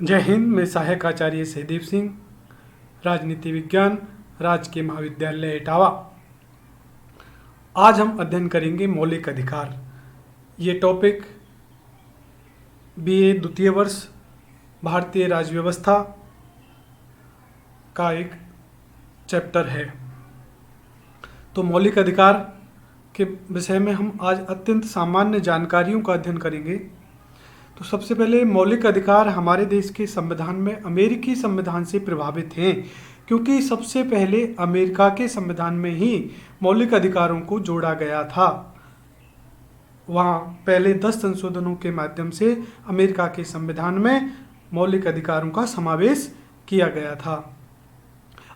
जय हिंद। मैं सहायक आचार्य सहदेव सिंह, राजनीति विज्ञान, राजकीय महाविद्यालय इटावा। आज हम अध्ययन करेंगे मौलिक अधिकार। ये टॉपिक बीए द्वितीय वर्ष भारतीय राज्य व्यवस्था का एक चैप्टर है। तो मौलिक अधिकार के विषय में हम आज अत्यंत सामान्य जानकारियों का अध्ययन करेंगे। तो सबसे पहले मौलिक अधिकार हमारे देश के संविधान में अमेरिकी संविधान से प्रभावित हैं, क्योंकि सबसे पहले अमेरिका के संविधान में ही मौलिक अधिकारों को जोड़ा गया था। वहाँ पहले 10 संशोधनों के माध्यम से अमेरिका के संविधान में मौलिक अधिकारों का समावेश किया गया था।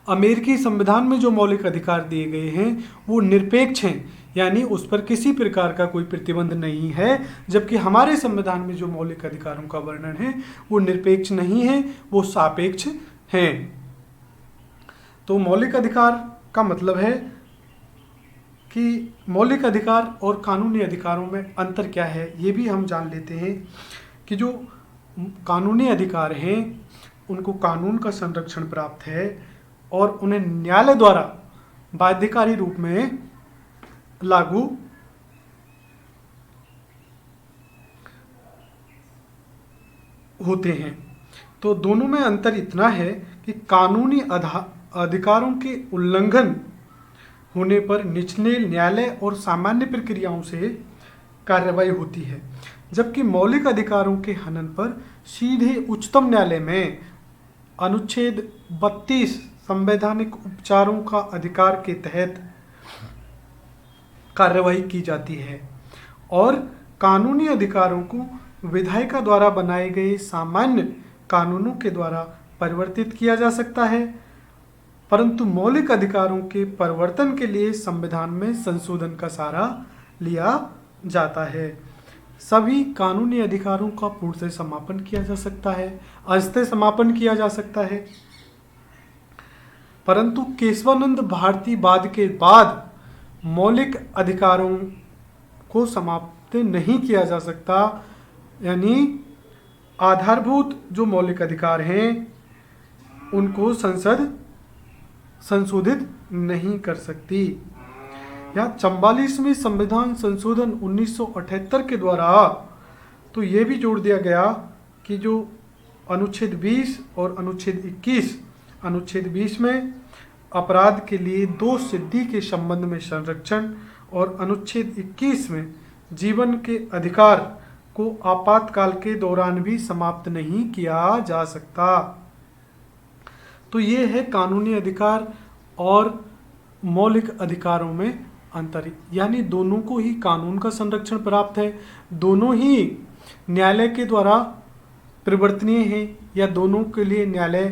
अमेरिकी संविधान में जो मौलिक अधिकार दिए गए हैं वो निरपेक्ष हैं, यानी उस पर किसी प्रकार का कोई प्रतिबंध नहीं है, जबकि हमारे संविधान में जो मौलिक अधिकारों का वर्णन है वो निरपेक्ष नहीं है, वो सापेक्ष हैं। तो मौलिक अधिकार का मतलब है कि मौलिक अधिकार और कानूनी अधिकारों में अंतर क्या है, ये भी हम जान लेते हैं कि जो कानूनी अधिकार हैं उनको कानून का संरक्षण प्राप्त है और उन्हें न्यायालय द्वारा बाध्यकारी रूप में लागू होते हैं। तो दोनों में अंतर इतना है कि कानूनी अधिकारों के उल्लंघन होने पर निचले न्यायालय और सामान्य प्रक्रियाओं से कार्रवाई होती है, जबकि मौलिक अधिकारों के हनन पर सीधे उच्चतम न्यायालय में अनुच्छेद 32 संवैधानिक उपचारों का अधिकार के तहत कार्रवाई की जाती है और कानूनी अधिकारों को विधायिका द्वारा बनाए गए सामान्य कानूनों के द्वारा परिवर्तित किया जा सकता है, परंतु मौलिक अधिकारों के परिवर्तन के लिए संविधान में संशोधन का सहारा लिया जाता है। सभी कानूनी अधिकारों का पूर्णतः समापन किया जा सकता है, अंशतः समापन किया जा सकता है, परंतु केशवानंद भारतीवाद के बाद मौलिक अधिकारों को समाप्त नहीं किया जा सकता, यानी आधारभूत जो मौलिक अधिकार हैं उनको संसद संशोधित नहीं कर सकती। यहाँ 44वें संविधान संशोधन 1978 के द्वारा तो ये भी जोड़ दिया गया कि जो अनुच्छेद 20 और अनुच्छेद 21, अनुच्छेद 20 में अपराध के लिए दोष सिद्धि के संबंध में संरक्षण और अनुच्छेद 21 में जीवन के अधिकार को आपातकाल के दौरान भी समाप्त नहीं किया जा सकता। तो ये है कानूनी अधिकार और मौलिक अधिकारों में अंतर, यानी दोनों को ही कानून का संरक्षण प्राप्त है, दोनों ही न्यायालय के द्वारा परिवर्तनीय हैं या दोनों के लिए न्यायालय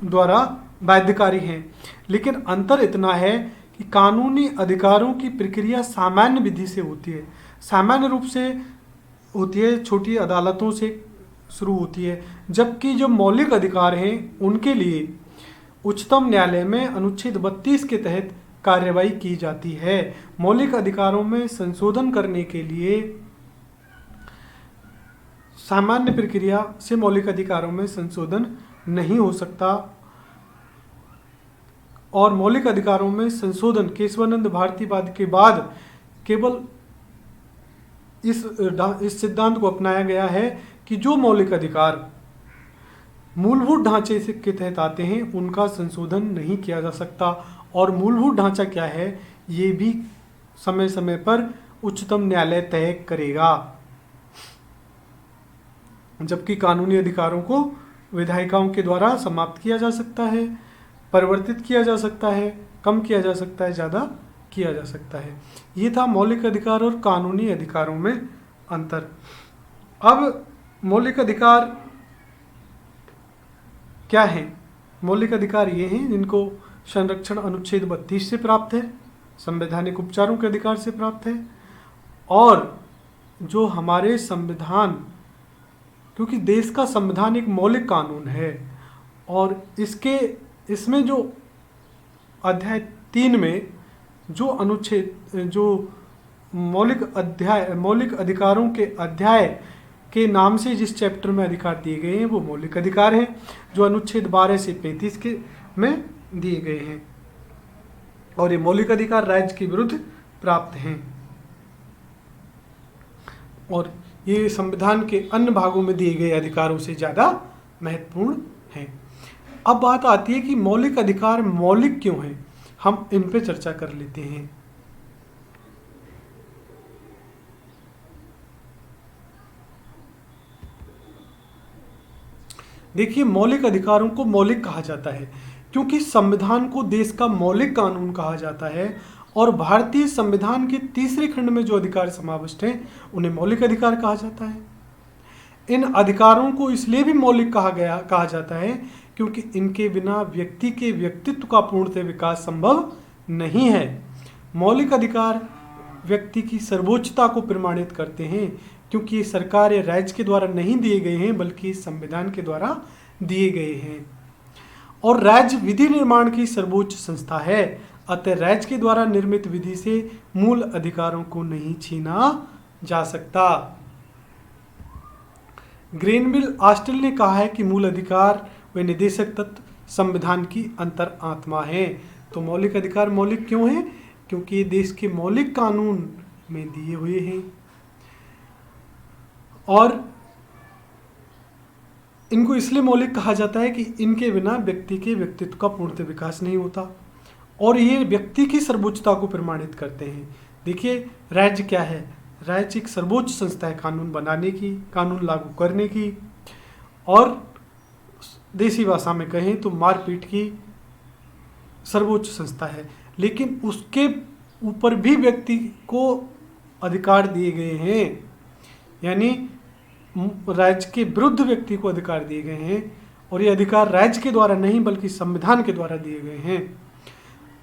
द्वारा बाध्यकारी हैं। लेकिन अंतर इतना है कि कानूनी अधिकारों की प्रक्रिया सामान्य विधि से होती है, सामान्य रूप से होती है, छोटी अदालतों से शुरू होती है, जबकि जो मौलिक अधिकार हैं उनके लिए उच्चतम न्यायालय में अनुच्छेद 32 के तहत कार्रवाई की जाती है। मौलिक अधिकारों में संशोधन करने के लिए सामान्य प्रक्रिया से मौलिक अधिकारों में संशोधन नहीं हो सकता और मौलिक अधिकारों में संशोधन केशवानंद भारतीवाद के बाद केवल इस सिद्धांत को अपनाया गया है कि जो मौलिक अधिकार मूलभूत ढांचे के तहत आते हैं उनका संशोधन नहीं किया जा सकता, और मूलभूत ढांचा क्या है ये भी समय समय पर उच्चतम न्यायालय तय करेगा, जबकि कानूनी अधिकारों को विधायिकाओं के द्वारा समाप्त किया जा सकता है, परिवर्तित किया जा सकता है, कम किया जा सकता है, ज़्यादा किया जा सकता है। ये था मौलिक अधिकार और कानूनी अधिकारों में अंतर। अब मौलिक अधिकार क्या है? मौलिक अधिकार ये हैं जिनको संरक्षण अनुच्छेद 32 से प्राप्त है, संवैधानिक उपचारों के अधिकार से प्राप्त है, और जो हमारे संविधान, क्योंकि देश का संविधान एक मौलिक कानून है और इसमें जो अध्याय 3 में जो अनुच्छेद जो मौलिक अधिकारों के अध्याय के नाम से जिस चैप्टर में अधिकार दिए गए हैं वो मौलिक अधिकार हैं, जो अनुच्छेद 12 से 35 के में दिए गए हैं। और ये मौलिक अधिकार राज्य के विरुद्ध प्राप्त हैं और ये संविधान के अन्य भागों में दिए गए अधिकारों से ज़्यादा महत्वपूर्ण हैं। अब बात आती है कि मौलिक अधिकार मौलिक क्यों हैं, हम इन पे चर्चा कर लेते हैं। देखिए, मौलिक अधिकारों को मौलिक कहा जाता है क्योंकि संविधान को देश का मौलिक कानून कहा जाता है और भारतीय संविधान के तीसरे खंड में जो अधिकार समाविष्ट हैं उन्हें मौलिक अधिकार कहा जाता है। इन अधिकारों को इसलिए भी मौलिक कहा जाता है क्योंकि इनके बिना व्यक्ति के व्यक्तित्व का पूर्णतः विकास संभव नहीं है। मौलिक अधिकार व्यक्ति की सर्वोच्चता को प्रमाणित करते हैं क्योंकि ये सरकार या राज्य के द्वारा नहीं दिए गए हैं बल्कि संविधान के द्वारा दिए गए हैं। और राज्य विधि निर्माण की सर्वोच्च संस्था है, अतः राज्य के द्वारा निर्मित विधि से मूल अधिकारों को नहीं छीना जा सकता। ग्रेनविल ऑस्टिन ने कहा है कि मूल अधिकार व निदेशक तत्व संविधान की अंतर आत्मा है। तो मौलिक अधिकार मौलिक क्यों है? क्योंकि ये देश के मौलिक कानून में दिए हुए हैं और इनको इसलिए मौलिक कहा जाता है कि इनके बिना व्यक्ति के व्यक्तित्व का पूर्णतः विकास नहीं होता और ये व्यक्ति की सर्वोच्चता को प्रमाणित करते हैं। देखिए, राज्य क्या है? राज्य एक सर्वोच्च संस्था है कानून बनाने की, कानून लागू करने की और देसी भाषा में कहें तो मारपीट की सर्वोच्च संस्था है। लेकिन उसके ऊपर भी व्यक्ति को अधिकार दिए गए हैं, यानी राज्य के विरुद्ध व्यक्ति को अधिकार दिए गए हैं और ये अधिकार राज्य के द्वारा नहीं बल्कि संविधान के द्वारा दिए गए हैं।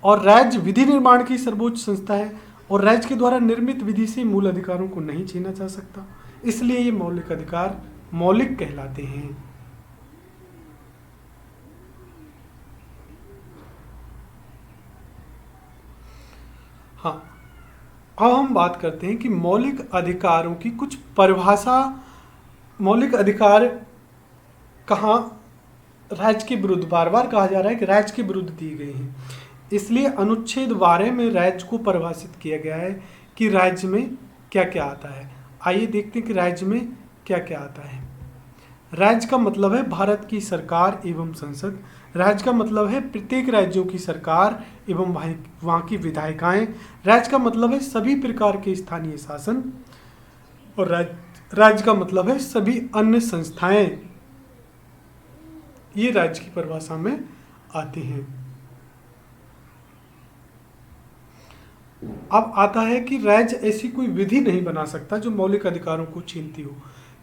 और राज्य विधि निर्माण की सर्वोच्च संस्था है और राज्य के द्वारा निर्मित विधि से मूल अधिकारों को नहीं छीना जा सकता, इसलिए ये मौलिक अधिकार मौलिक कहलाते हैं। हाँ, अब हम बात करते हैं कि मौलिक अधिकारों की कुछ परिभाषा। मौलिक अधिकार कहाँ राज्य के विरुद्ध, बार बार कहा जा रहा है कि राज्य के विरुद्ध दिए गए हैं, इसलिए अनुच्छेद 12 में राज्य को परिभाषित किया गया है कि राज्य में क्या क्या आता है। आइए देखते हैं कि राज्य में क्या क्या आता है। राज्य का मतलब है भारत की सरकार एवं संसद। राज्य का मतलब है प्रत्येक राज्यों की सरकार एवं वहाँ की विधायिकाएं। राज्य का मतलब है सभी प्रकार के स्थानीय शासन और राज्य का मतलब है सभी अन्य संस्थाएं। ये राज्य की परिभाषा में आती हैं। अब आता है कि राज्य ऐसी कोई विधि नहीं बना सकता जो मौलिक अधिकारों को छीनती हो।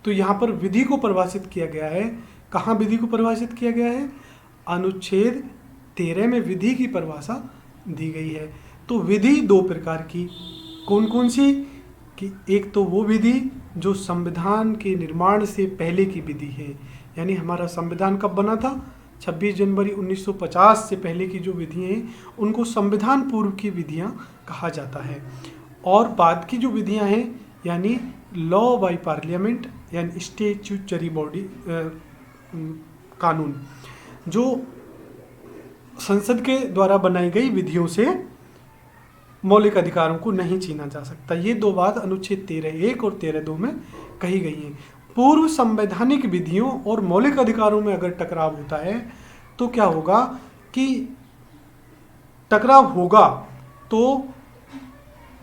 तो यहाँ पर विधि को परिभाषित किया गया है। कहाँ विधि को परिभाषित किया गया है? अनुच्छेद 13 में विधि की परिभाषा दी गई है। तो विधि दो प्रकार की, कौन कौन सी? कि एक तो वो विधि जो संविधान के निर्माण से पहले की विधि है, यानी हमारा संविधान कब बना था? 26 जनवरी 1950 से पहले की जो विधियाँ हैं उनको संविधान पूर्व की विधियाँ कहा जाता है। और बाद की जो विधियाँ हैं यानी लॉ बाय पार्लियामेंट यानी स्टैट्यूटरी बॉडी कानून, जो संसद के द्वारा बनाई गई विधियों से मौलिक अधिकारों को नहीं छीना जा सकता। ये दो बात अनुच्छेद 13(1) और 13(2) में कही गई हैं। पूर्व संवैधानिक विधियों और मौलिक अधिकारों में अगर टकराव होता है तो क्या होगा कि टकराव होगा तो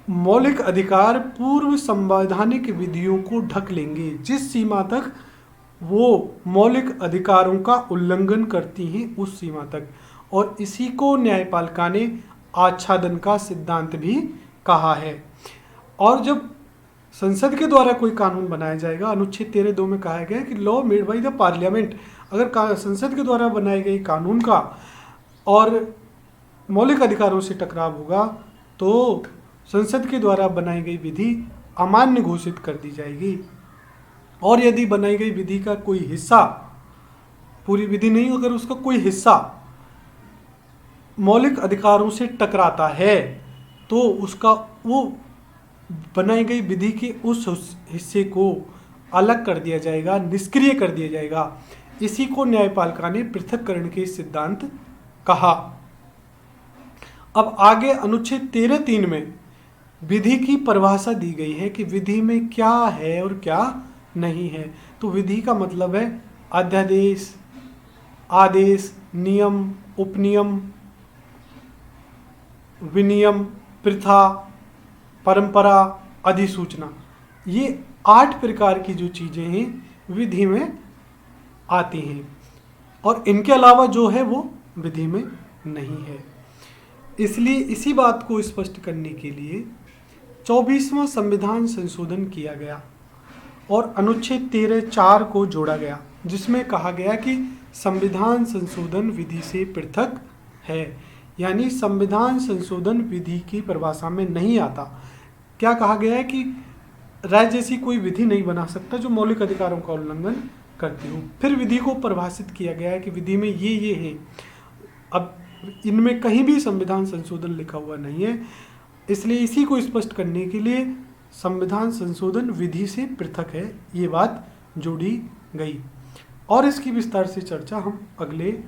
मौलिक अधिकार पूर्व संवैधानिक विधियों को ढक लेंगे जिस सीमा तक वो मौलिक अधिकारों का उल्लंघन करती हैं, उस सीमा तक। और इसी को न्यायपालिका ने आच्छादन का सिद्धांत भी कहा है। और जब संसद के द्वारा कोई कानून बनाया जाएगा, अनुच्छेद 13(2) में कहा गया है कि law made by the parliament, अगर संसद के द्वारा बनाए गए कानून का और मौलिक अधिकारों से टकराव होगा तो संसद के द्वारा बनाई गई विधि अमान्य घोषित कर दी जाएगी। और यदि बनाई गई विधि का कोई हिस्सा, पूरी विधि नहीं, अगर उसका कोई हिस्सा मौलिक अधिकारों से टकराता है तो उसका वो बनाई गई विधि के उस हिस्से को अलग कर दिया जाएगा, निष्क्रिय कर दिया जाएगा। इसी को न्यायपालिका ने पृथक्करण के सिद्धांत कहा। अब आगे अनुच्छेद 13(3) में विधि की परिभाषा दी गई है कि विधि में क्या है और क्या नहीं है। तो विधि का मतलब है अध्यादेश, आदेश, नियम, उपनियम, विनियम, प्रथा, परंपरा, अधिसूचना। ये 8 प्रकार की जो चीजें हैं विधि में आती हैं और इनके अलावा जो है वो विधि में नहीं है। इसलिए इसी बात को स्पष्ट करने के लिए 24वां संविधान संशोधन किया गया और अनुच्छेद 13(4) को जोड़ा गया, जिसमें कहा गया कि संविधान संशोधन विधि से पृथक है। यानी संविधान संशोधन विधि की परिभाषा में नहीं आता। क्या कहा गया है कि राज्य ऐसी कोई विधि नहीं बना सकता जो मौलिक अधिकारों का उल्लंघन करती हो। फिर विधि को परिभाषित किया गया है कि विधि में ये हैं। अब इनमें कहीं भी संविधान संशोधन लिखा हुआ नहीं है, इसलिए इसी को स्पष्ट करने के लिए संविधान संशोधन विधि से पृथक है, ये बात जोड़ी गई। और इसकी विस्तार से चर्चा हम अगले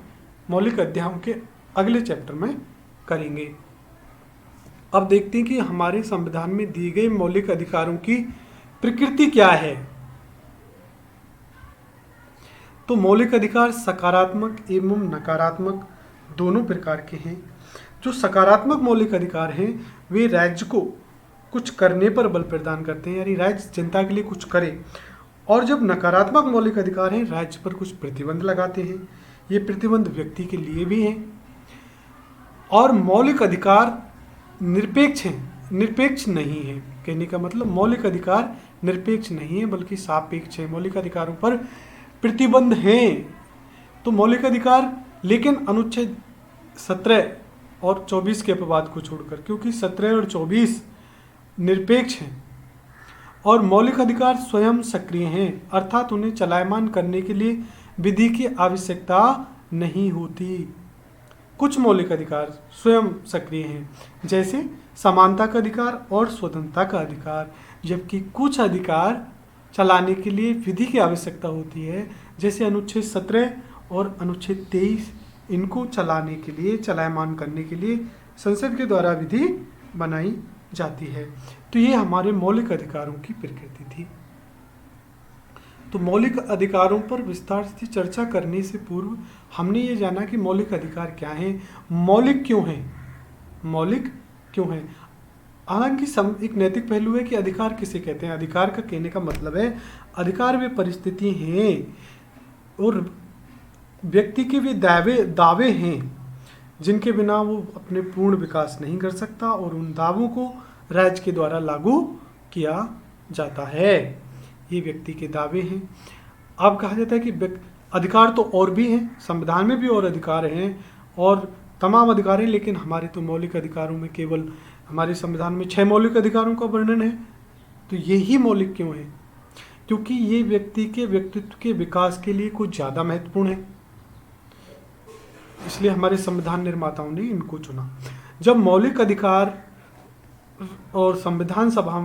मौलिक अध्यायों के अगले चैप्टर में करेंगे। अब देखते हैं कि हमारे संविधान में दिए गए मौलिक अधिकारों की प्रकृति क्या है। तो मौलिक अधिकार सकारात्मक एवं नकारात्मक दोनों प्रकार के हैं। जो सकारात्मक मौलिक अधिकार हैं वे राज्य को कुछ करने पर बल प्रदान करते हैं, यानी राज्य जनता के लिए कुछ करे। और जब नकारात्मक मौलिक अधिकार हैं राज्य पर कुछ प्रतिबंध लगाते हैं। ये प्रतिबंध व्यक्ति के लिए भी हैं। और मौलिक अधिकार निरपेक्ष हैं, निरपेक्ष नहीं है। कहने का मतलब मौलिक अधिकार निरपेक्ष नहीं है बल्कि सापेक्ष है। मौलिक अधिकारों पर प्रतिबंध हैं। तो मौलिक अधिकार लेकिन अनुच्छेद 17 और 24 के अपवाद को छोड़कर, क्योंकि 17 और 24 निरपेक्ष हैं और मौलिक अधिकार स्वयं सक्रिय हैं, अर्थात उन्हें चलायमान करने के लिए विधि की आवश्यकता नहीं होती। कुछ मौलिक अधिकार स्वयं सक्रिय हैं, जैसे समानता का अधिकार और स्वतंत्रता का अधिकार, जबकि कुछ अधिकार चलाने के लिए विधि की आवश्यकता होती है, जैसे अनुच्छेद 17 और अनुच्छेद 23। इनको चलाने के लिए, चलायमान करने के लिए संसद के द्वारा विधि बनाई जाती है। तो ये हमारे मौलिक अधिकारों की प्रकृति थी। तो मौलिक अधिकारों पर विस्तार से चर्चा करने से पूर्व हमने ये जाना कि मौलिक अधिकार क्या हैं, मौलिक क्यों हैं, मौलिक क्यों हैं। हालांकि एक नैतिक पहलू है कि अधिकार किसे कहते हैं। अधिकार का कहने का मतलब है अधिकार वे परिस्थिति हैं और व्यक्ति के वे दावे हैं जिनके बिना वो अपने पूर्ण विकास नहीं कर सकता और उन दावों को राज्य के द्वारा लागू किया जाता है। ये व्यक्ति के दावे हैं। अब कहा जाता है कि अधिकार तो और भी हैं, संविधान में भी और अधिकार हैं और तमाम अधिकार हैं, लेकिन हमारे तो मौलिक अधिकारों में केवल हमारे संविधान में 6 मौलिक अधिकारों का वर्णन है। तो यही मौलिक क्यों है? क्योंकि ये व्यक्ति के व्यक्तित्व के विकास के लिए कुछ ज़्यादा महत्वपूर्ण है, इसलिए हमारे संविधान निर्माताओं ने इनको चुना। जब मौलिक अधिकार और संविधान सभा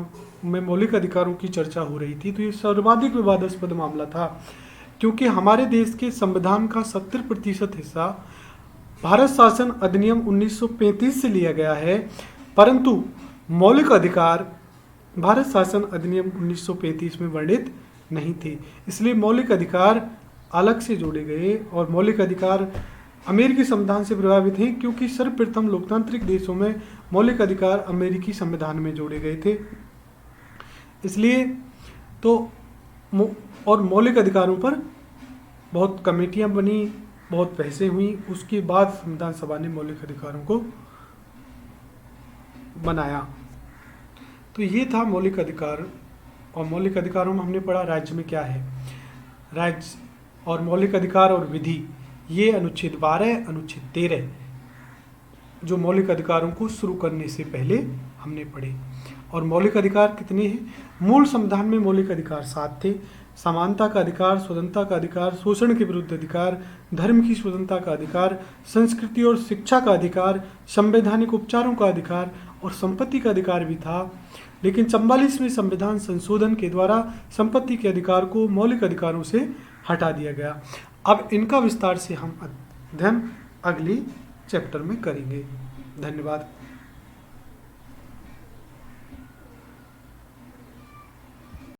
में मौलिक अधिकारों की चर्चा हो रही थी तो ये सर्वाधिक विवादास्पद मामला था, क्योंकि हमारे देश के संविधान का 70% हिस्सा भारत शासन अधिनियम 1935 से लिया गया है, परंतु मौलिक अधिकार भारत शासन अधिनियम 1935 में वर्णित नहीं थे। इसलिए मौलिक अधिकार अलग से जोड़े गए और मौलिक अधिकार अमेरिकी संविधान से प्रभावित हैं, क्योंकि सर्वप्रथम लोकतांत्रिक देशों में मौलिक अधिकार अमेरिकी संविधान में जोड़े गए थे। इसलिए तो और मौलिक अधिकारों पर बहुत कमेटियां बनी, बहुत बहसें हुई, उसके बाद संविधान सभा ने मौलिक अधिकारों को बनाया। तो ये था मौलिक अधिकार। और मौलिक अधिकारों में हमने पढ़ा राज्य में क्या है, राज्य और मौलिक अधिकार और विधि, ये अनुच्छेद 12, अनुच्छेद 13 जो मौलिक अधिकारों को शुरू करने से पहले हमने पढ़े। और मौलिक अधिकार कितने हैं? मूल संविधान में मौलिक अधिकार 7 थे। समानता का अधिकार, स्वतंत्रता का अधिकार, शोषण के विरुद्ध अधिकार, धर्म की स्वतंत्रता का अधिकार, संस्कृति और शिक्षा का अधिकार, संवैधानिक उपचारों का अधिकार और संपत्ति का अधिकार भी था। लेकिन 44वें संविधान संशोधन के द्वारा संपत्ति के अधिकार को मौलिक अधिकारों से हटा दिया गया। अब इनका विस्तार से हम अध्ययन अगली चैप्टर में करेंगे। धन्यवाद।